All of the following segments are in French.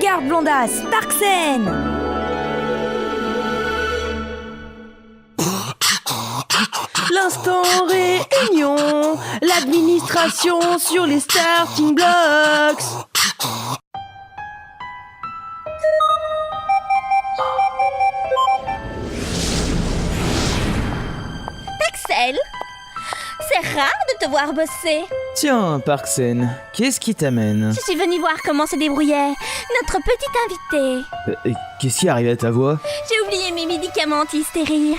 Regarde, blondasse, Parksen. L'instant réunion, l'administration sur les starting blocks. Axel, c'est rare de te voir bosser. Tiens, Parksen, qu'est-ce qui t'amène? Je suis venue voir comment se débrouillait notre petite invitée. Qu'est-ce qui arrive à ta voix? J'ai oublié mes médicaments anti-stériles.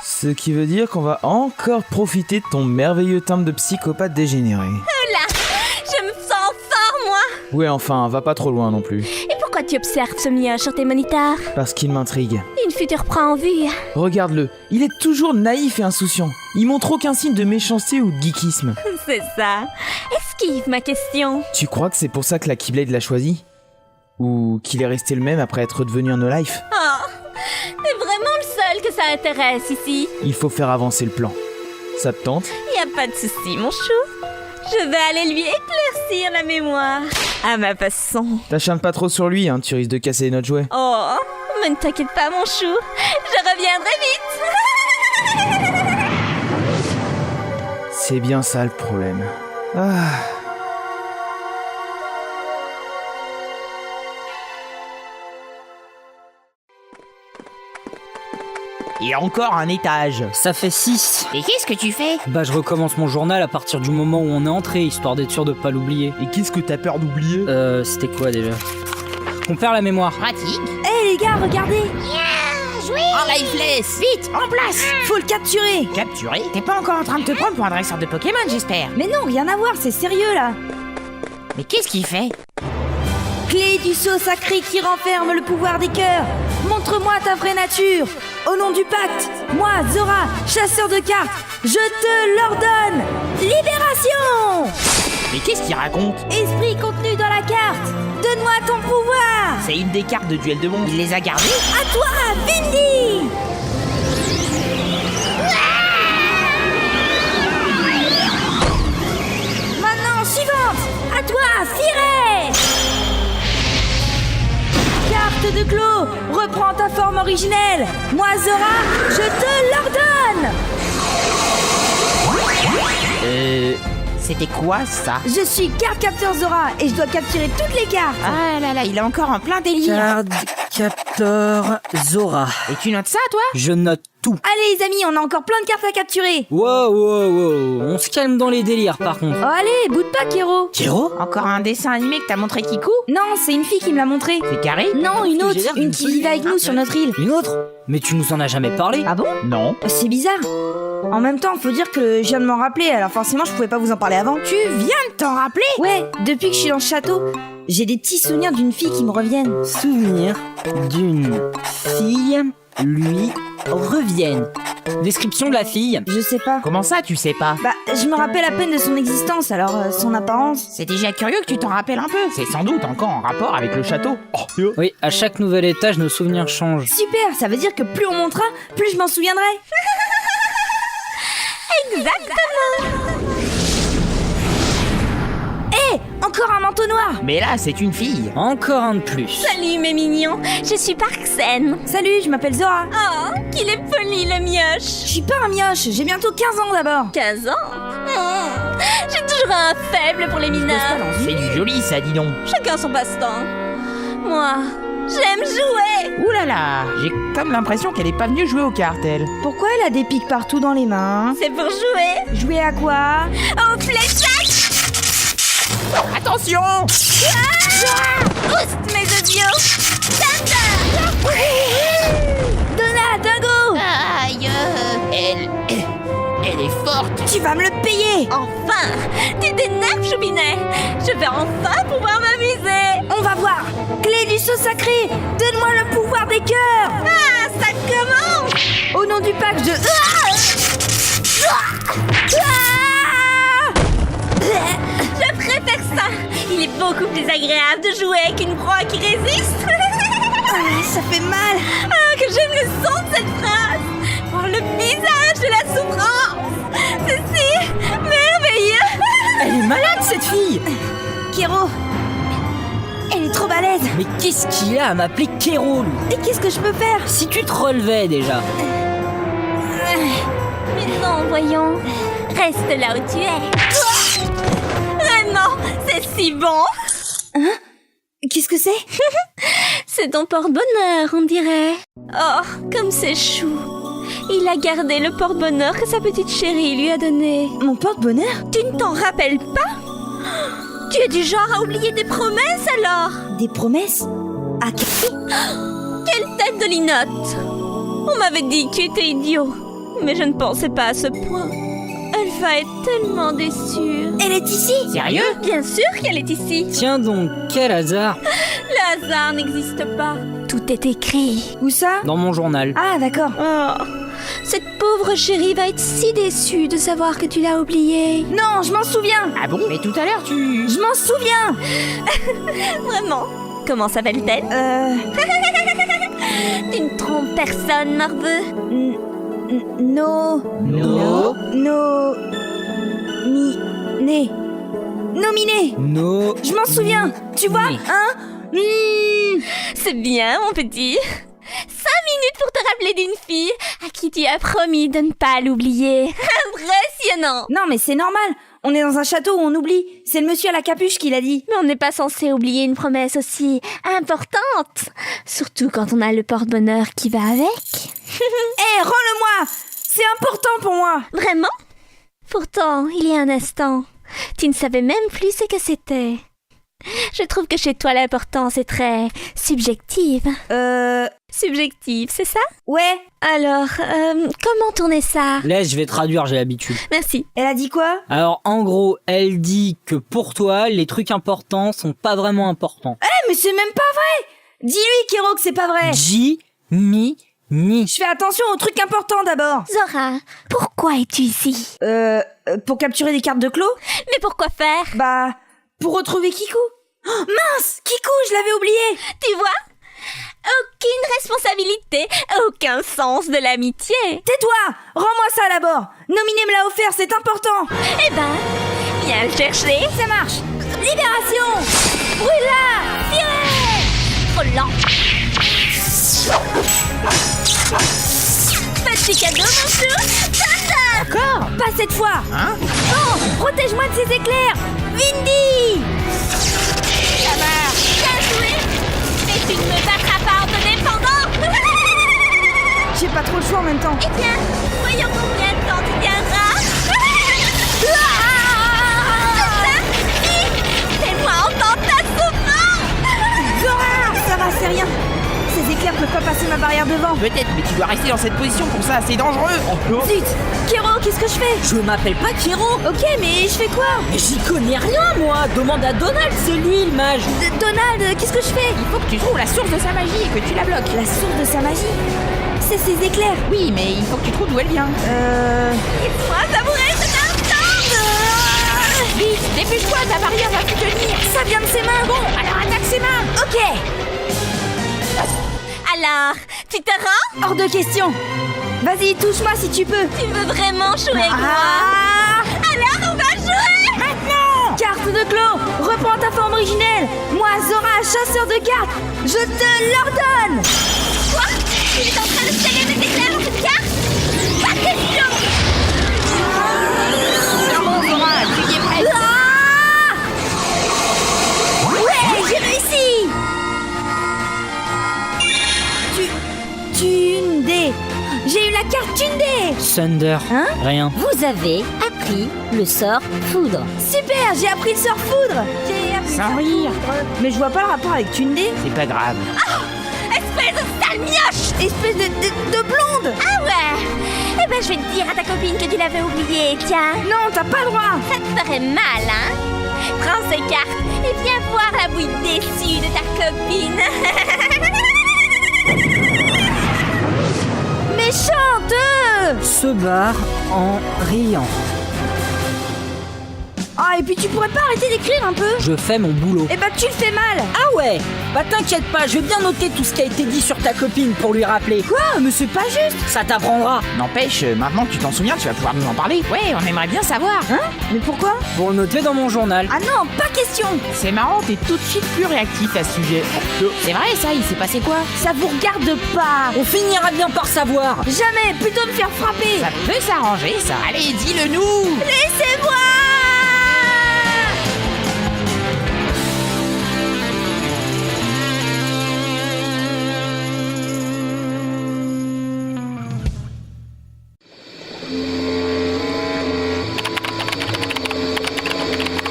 Ce qui veut dire qu'on va encore profiter de ton merveilleux timbre de psychopathe dégénéré. Là, je me sens fort, moi. Ouais, enfin, va pas trop loin non plus. Et pourquoi tu observes ce mioche sur tes moniteurs? Parce qu'il m'intrigue. Une future prend en vue. Regarde-le, il est toujours naïf et insouciant. Il montre aucun signe de méchanceté ou de geekisme. C'est ça. Esquive ma question. Tu crois que c'est pour ça que la Keyblade l'a choisi? Ou qu'il est resté le même après être devenu un no-life? Oh, t'es vraiment le seul que ça intéresse ici. Il faut faire avancer le plan. Ça te tente? Y a pas de souci, mon chou. Je vais aller lui éclaircir la mémoire. À ma façon. T'acharnes pas trop sur lui, hein, tu risques de casser notre jouet. Oh, mais ne t'inquiète pas, mon chou. Je reviendrai vite. C'est bien ça le problème. Ah. Et encore un étage. Ça fait 6. Et qu'est-ce que tu fais? Bah je recommence mon journal à partir du moment où on est entré, histoire d'être sûr de pas l'oublier. Et qu'est-ce que t'as peur d'oublier? C'était quoi déjà? On perd la mémoire. Pratique. Hé les gars, regardez. En lifeless. Vite, en place. Faut le capturer. Capturé? T'es pas encore en train de te prendre pour un dresseur de Pokémon, j'espère. Mais non, rien à voir, c'est sérieux là. Mais qu'est-ce qu'il fait? Clé du sceau sacré qui renferme le pouvoir des cœurs. Montre-moi ta vraie nature. Au nom du pacte, moi, Zora, chasseur de cartes, je te l'ordonne. Libération! Mais qu'est-ce qu'il raconte? Esprit contenu dans la carte. Donne-moi ton pouvoir. C'est une des cartes de duel de monde. Il les a gardées? À toi, Vindy! Maintenant, suivante. À toi, Ciré! Carte de Clos, reprends ta forme originelle. Moi, Zora, je te l'ordonne. C'était quoi ça? Je suis carte capteur Zora et je dois capturer toutes les cartes. Ah là là, il est encore en plein délire. Card Captor Zora. Et tu notes ça, toi? Je note tout. Allez les amis, on a encore plein de cartes à capturer. Wow. On se calme dans les délires par contre. Oh allez, boude pas Kero. Kiro? Encore un dessin animé que t'as montré Kikou? Non, c'est une fille qui me l'a montré. C'est carré? Non, une autre, J'ai l'air une d'une qui vit avec nous sur notre île. Une autre? Mais tu nous en as jamais parlé. Ah bon? Non. C'est bizarre. En même temps, faut dire que je viens de m'en rappeler, alors forcément je pouvais pas vous en parler avant. Tu viens de t'en rappeler? Ouais, depuis que je suis dans ce château, j'ai des petits souvenirs d'une fille qui me reviennent. Souvenir d'une fille lui reviennent. Description de la fille. Je sais pas. Comment ça, tu sais pas? Bah, je me rappelle à peine de son existence, alors son apparence. C'est déjà curieux que tu t'en rappelles un peu. C'est sans doute encore en rapport avec le château. Oui, à chaque nouvel étage, nos souvenirs changent. Super, ça veut dire que plus on montera, plus je m'en souviendrai. Exactement. Hé, encore un manteau noir. Mais là, c'est une fille. Encore un de plus. Salut mes mignons, je suis Parksen. Salut, je m'appelle Zora. Oh, qu'il est poli le mioche. Je suis pas un mioche, j'ai bientôt 15 ans d'abord. 15 ans. J'ai toujours un faible pour les mineurs. C'est du joli, ça, dis donc. Chacun son passe-temps. Moi, j'aime jouer. Ouh là là, j'ai comme l'impression qu'elle est pas venue jouer aux cartes, elle. Pourquoi elle a des pics partout dans les mains? C'est pour jouer. Jouer à quoi? Au fléchage. Attention! Oust mes odios. Thunder. Donna, dingo! Aïe! Elle est forte. Tu vas me le payer! Enfin, tu t'énerves, Choupinet. Je vais enfin pouvoir m'amuser. On va voir! Clé du sceau sacré! Donne-moi le pouvoir des cœurs! Ah, ça commence. Au nom du pacte, je... Je préfère ça. Il est beaucoup plus agréable de jouer avec une proie qui résiste. Ça fait mal! Ah, que j'aime le son de cette phrase. Voir le visage de la souffrance. C'est si merveilleux. Elle est malade cette fille. Kero! Elle est trop balèze! l'aise. Mais qu'est-ce qu'il a à m'appeler Kéro, lui? Et qu'est-ce que je peux faire? Si tu te relevais déjà. Mais non, voyons. Reste là où tu es. Vraiment, c'est si bon. Qu'est-ce que c'est? C'est ton porte-bonheur, on dirait. Oh, comme c'est chou. Il a gardé le porte-bonheur que sa petite chérie lui a donné. Mon porte-bonheur? Tu ne t'en rappelles pas? Tu es du genre à oublier des promesses alors? Des promesses? À qui? Quelle tête de linotte! On m'avait dit que tu étais idiot, mais je ne pensais pas à ce point. Elle va être tellement déçue. Elle est ici? Sérieux? Bien sûr qu'elle est ici. Tiens donc, quel hasard. Le hasard n'existe pas. Tout est écrit. Où ça? Dans mon journal. Ah, d'accord. Oh, cette pauvre chérie va être si déçue de savoir que tu l'as oubliée. Non, je m'en souviens. Ah bon? Mais tout à l'heure, tu... Je m'en souviens. Vraiment. Comment s'appelle-t-elle? Tu ne trompes personne, morveux. Nominé. No. Je m'en souviens. Tu vois, Mais- hein? C'est bien, mon petit. 5 minutes pour te rappeler d'une fille à qui tu as promis de ne pas l'oublier. Impressionnant. Non, mais c'est normal. On est dans un château où on oublie. C'est le monsieur à la capuche qui l'a dit. Mais on n'est pas censé oublier une promesse aussi importante. Surtout quand on a le porte-bonheur qui va avec. Hé, rends-le-moi. C'est important pour moi. Vraiment? Pourtant, il y a un instant, tu ne savais même plus ce que c'était. Je trouve que chez toi, l'importance est très subjective. Subjective, c'est ça? Ouais. Alors, comment tourner ça? Laisse, je vais traduire, j'ai l'habitude. Merci. Elle a dit quoi? Alors, en gros, elle dit que pour toi, les trucs importants sont pas vraiment importants. Mais c'est même pas vrai. Dis-lui, Kéro, que c'est pas vrai. Ni. Je fais attention aux trucs importants d'abord. Zora, pourquoi es-tu ici? Pour capturer des cartes de clos? Mais pourquoi faire? Bah, pour retrouver Kikou. Oh, mince, Kikou, je l'avais oublié. Tu vois? Aucune responsabilité, aucun sens de l'amitié. Tais-toi, rends-moi ça d'abord. Nominé me l'a offert, c'est important. Eh ben, viens le chercher. Ça marche. Libération. Brûle-la. Tirez. Trop lent. Petit cadeau, mon chou. Encore? Pas cette fois. Hein? Bon, protège-moi de ces éclairs. Vindy. Ça marche. Bien joué. Mais tu ne me battras pas en te défendant. J'ai pas trop le choix en même temps. Eh bien, voyons combien de temps tu tiendras. Fais-moi entendre ta souffrance. Zora, ça va, c'est rien. Ces éclairs peuvent pas passer ma barrière devant. Peut-être, mais tu dois rester dans cette position pour ça, c'est dangereux. Zut. Kéro, qu'est-ce que je fais? Je m'appelle pas Kéro. Ok, mais je fais quoi? Mais j'y connais rien, moi. Demande à Donald, c'est lui le mage. Donald, qu'est-ce que je fais? Il faut que tu trouves la source de sa magie et que tu la bloques. La source de sa magie. C'est ces éclairs. Oui, mais il faut que tu trouves d'où elle vient. Laisse-moi savourer cet instant. Vite, dépêche-toi, ta barrière va plus tenir. Ça vient de ses mains. Bon, alors attaque ses mains. Ok. Alors, tu te rends? Hors de question. Vas-y, touche-moi si tu peux. Tu veux vraiment jouer avec moi? Ah. Alors, on va jouer. Maintenant. Carte de clos. Reprends ta forme originelle. Moi, Zora, chasseur de cartes. Je te l'ordonne. Quoi? Il est en train de sceller mes éclairs dans cette carte? Pas question. Non, Zora, tu y es prête. Ah. Ouais, j'ai réussi. Tundé. J'ai eu la carte Tundé. Thunder. Hein? Rien. Vous avez appris le sort foudre. Super, j'ai appris le sort foudre. J'ai appris le Sans sort rire. foudre. Mais je vois pas le rapport avec Tundé. C'est pas grave. Espèce de sale mioche. Espèce de blonde. Ah ouais? Eh ben, je vais te dire à ta copine que tu l'avais oubliée, tiens. Non, t'as pas le droit. Ça te ferait mal, hein? Prends ces cartes et viens voir la bouille déçue de ta copine. Méchante. Se barre en riant. Ah, et puis tu pourrais pas arrêter d'écrire un peu? Je fais mon boulot. Eh bah tu le fais mal. Ah ouais? Bah t'inquiète pas, je vais bien noter tout ce qui a été dit sur ta copine pour lui rappeler. Quoi? Mais c'est pas juste. Ça t'apprendra. N'empêche, maintenant que tu t'en souviens, tu vas pouvoir nous en parler. Ouais, on aimerait bien savoir. Hein? Mais pourquoi? Pour le noter dans mon journal. Ah non, pas question. C'est marrant, t'es tout de suite plus réactif à ce sujet. C'est vrai ça, il s'est passé quoi? Ça vous regarde pas. On finira bien par savoir. Jamais, plutôt me faire frapper. Ça peut s'arranger ça. Allez, dis-le nous. Laissez-moi.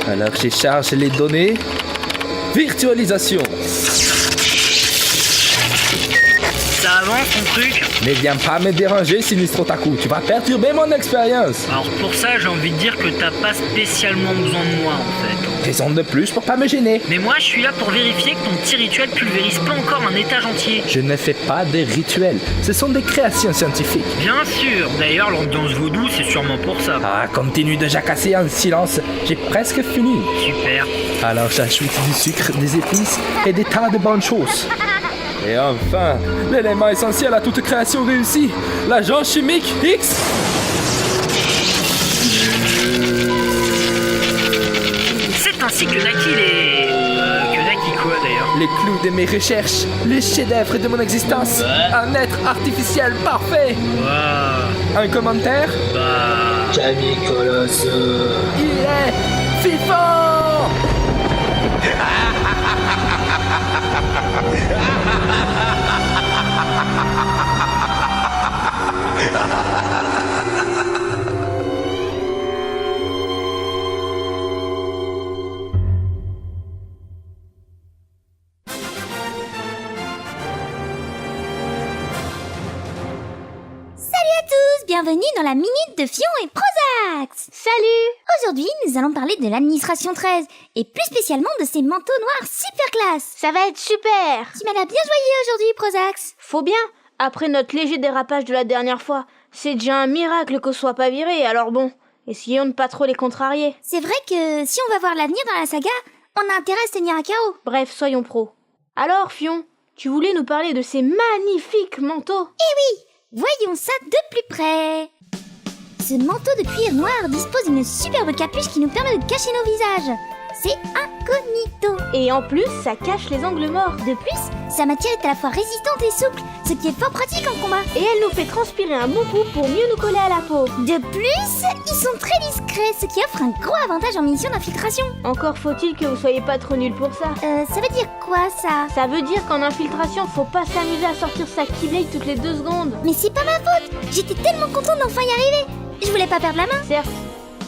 Alors je charge les données. Virtualisation. Ça avance ton truc? Ne viens pas me déranger, Sinistre Otaku. Tu vas perturber mon expérience. Alors pour ça, j'ai envie de dire que t'as pas spécialement besoin de moi en fait. Raison de plus pour pas me gêner. Mais moi, je suis là pour vérifier que ton petit rituel pulvérise pas encore un étage entier. Je ne fais pas des rituels. Ce sont des créations scientifiques. Bien sûr. D'ailleurs, l'ambiance vaudou, c'est sûrement pour ça. Ah, continue de jacasser en silence. J'ai presque fini. Super. Alors j'ajoute du sucre, des épices et des tas de bonnes choses. Et enfin, l'élément essentiel à toute création réussie, l'agent chimique X. C'est ainsi que naquit les... que naquit quoi d'ailleurs? Les clous de mes recherches, les chefs-d'œuvre de mon existence, un être artificiel parfait. Waouh. Un commentaire? Bah... Camille Colosseux. Il est vivant. Bienvenue dans la minute de Fion et Prozax. Salut. Aujourd'hui, nous allons parler de l'administration 13 et plus spécialement de ces manteaux noirs super classe. Ça va être super. Tu m'as l'air bien joyeux aujourd'hui, Prozax. Faut bien. Après notre léger dérapage de la dernière fois, c'est déjà un miracle qu'on soit pas viré, alors bon, essayons de pas trop les contrarier. C'est vrai que si on va voir l'avenir dans la saga, on a intérêt à se tenir à carreau. Bref, soyons pros. Alors, Fion, tu voulais nous parler de ces magnifiques manteaux? Eh oui. Voyons ça de plus près. Ce manteau de cuir noir dispose d'une superbe capuche qui nous permet de cacher nos visages. C'est incognito. Et en plus, ça cache les angles morts. De plus, sa matière est à la fois résistante et souple, ce qui est fort pratique en combat. Et elle nous fait transpirer un bon coup pour mieux nous coller à la peau. De plus, ils sont très discrets, ce qui offre un gros avantage en mission d'infiltration. Encore faut-il que vous soyez pas trop nuls pour ça. Ça veut dire quoi ça? Ça veut dire qu'en infiltration, faut pas s'amuser à sortir sa Keyblade toutes les 2 secondes. Mais c'est pas ma faute. J'étais tellement contente d'enfin y arriver. Je voulais pas perdre la main. Certes,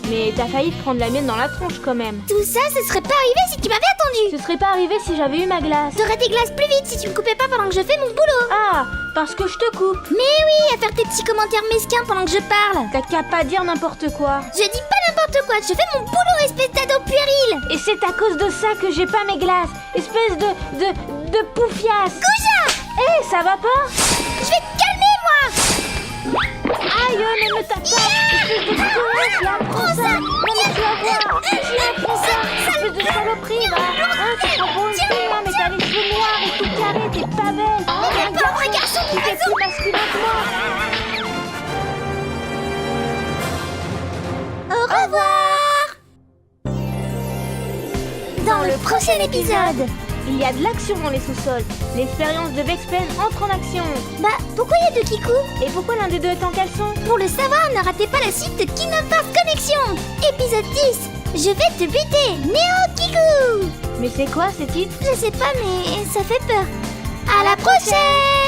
mais t'as failli te prendre la mienne dans la tronche quand même. Tout ça, ce serait pas arrivé si tu m'avais attendu. Ce serait pas arrivé si j'avais eu ma glace. T'aurais tes glaces plus vite si tu me coupais pas pendant que je fais mon boulot. Ah, parce que je te coupe. Mais oui, à faire tes petits commentaires mesquins pendant que je parle. T'as qu'à pas dire n'importe quoi. Je dis pas n'importe quoi, je fais mon boulot, espèce d'ado puéril. Et c'est à cause de ça que j'ai pas mes glaces. Espèce de poufiasse. Couja. Eh, ça va pas? Je vais te calmer, moi. Aïe, ne me tape pas. Espèce de gosse, là, prends ça. Non, mais tu vas voir. Tiens, prends ça. Espèce de saloperie, va. Hein, tu prends pour une fille, hein, mais t'as les cheveux noirs et tout carré, t'es pas belle. Mais pas un vrai garçon qui t'es plus masculin que moi. Au revoir. Dans le prochain épisode. Il y a de l'action dans les sous-sols. L'expérience de Vexpen entre en action. Bah, pourquoi il y a deux Kiku? Et pourquoi l'un des deux est en caleçon? Pour le savoir, ne ratez pas la suite de Kingdom Force Connection. Épisode 10. Je vais te buter, Neo Kiku. Mais c'est quoi ce titre? Je sais pas, mais ça fait peur. À la prochaine.